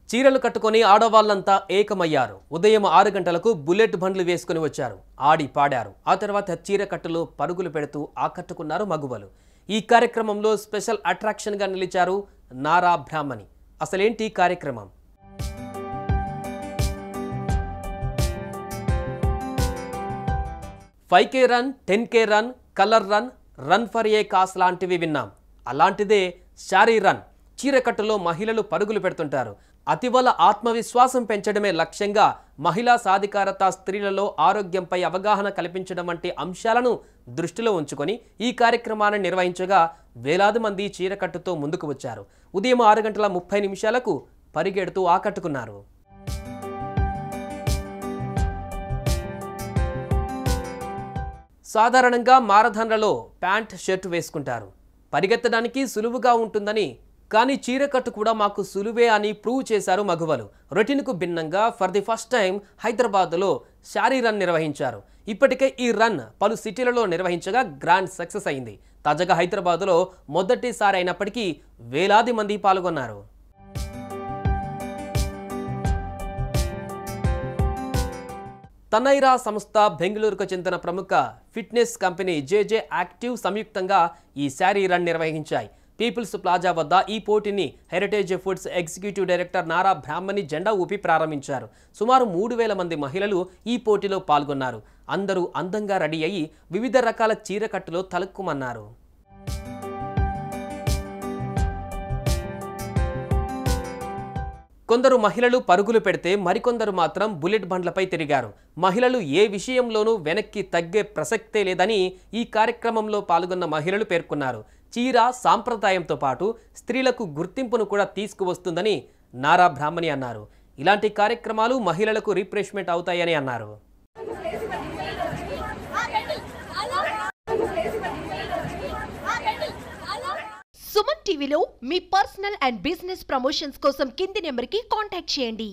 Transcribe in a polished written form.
చీరలు కట్టుకొని ఆడవాళ్లంతా ఏకమయ్యారు. ఉదయం 6 గంటలకు బుల్లెట్ బండ్లు వేసుకుని వచ్చారు. ఆడి పాడారు. ఆ తర్వాత చీర కట్టులో పరుగులు పెడుతూ ఆకట్టుకున్నారు మగువలు. ఈ కార్యక్రమంలో స్పెషల్ అట్రాక్షన్ గా నిలిచారు నారా బ్రాహ్మణి. అసలేంటి కార్యక్రమం? "5K run, 10K run, colour run, run for a cos" లాంటివి విన్నాం. అలాంటిదే శారీ రన్. చీరకట్టులో మహిళలు పరుగులు పెడుతుంటారు. అతివల ఆత్మవిశ్వాసం పెంచడమే లక్ష్యంగా మహిళా సాధికారత, స్త్రీలలో ఆరోగ్యంపై అవగాహన కల్పించడం వంటి అంశాలను దృష్టిలో ఉంచుకొని ఈ కార్యక్రమాన్ని నిర్వహించగా వేలాది మంది చీరకట్టుతో ముందుకు వచ్చారు. ఉదయం 6:30 పరిగెడుతూ ఆకట్టుకున్నారు. సాధారణంగా మారథాన్లలో ప్యాంట్, షర్ట్ వేసుకుంటారు. పరిగెత్తడానికి సులువుగా ఉంటుందని, కానీ చీరకట్టు కూడా మాకు సులువే అని ప్రూవ్ చేశారు మగువలు. రొటీన్కు భిన్నంగా ఫర్ ది ఫస్ట్ టైం హైదరాబాద్లో శారీ రన్ నిర్వహించారు. ఇప్పటికే ఈ రన్ పలు సిటీలలో నిర్వహించగా గ్రాండ్ సక్సెస్ అయింది. తాజాగా హైదరాబాద్లో మొదటిసారి అయినప్పటికీ వేలాది మంది పాల్గొన్నారు. తనైరా సంస్థ, బెంగళూరుకు చెందిన ప్రముఖ ఫిట్నెస్ కంపెనీ జేజే యాక్టివ్ సంయుక్తంగా ఈ శారీ రన్ నిర్వహించాయి. పీపుల్స్ ప్లాజా వద్ద ఈ పోటీని heritage foods executive director Nara Brahmani జెండా ఊపి ప్రారంభించారు. సుమారు 3000 మంది మహిళలు ఈ పోటీలో పాల్గొన్నారు. అందరూ అందంగా రెడీ అయ్యి వివిధ రకాల చీరకట్టులో తలక్కుమన్నారు. కొందరు మహిళలు పరుగులు పెడితే మరికొందరు మాత్రం బుల్లెట్ బండ్లపై తిరిగారు. మహిళలు ఏ విషయంలోనూ వెనక్కి తగ్గే ప్రసక్తే లేదని ఈ కార్యక్రమంలో పాల్గొన్న మహిళలు పేర్కొన్నారు. చీర సాంప్రదాయంతో పాటు స్త్రీలకు గుర్తింపును కూడా తీసుకువస్తుందని నారా బ్రాహ్మణి అన్నారు. ఇలాంటి కార్యక్రమాలు మహిళలకు రిఫ్రెష్మెంట్ అవుతాయని అన్నారు. సుమన్ టీవీలో మీ పర్సనల్ అండ్ బిజినెస్ ప్రమోషన్స్ కోసం కింది నెంబర్కి కాంటాక్ట్ చేయండి.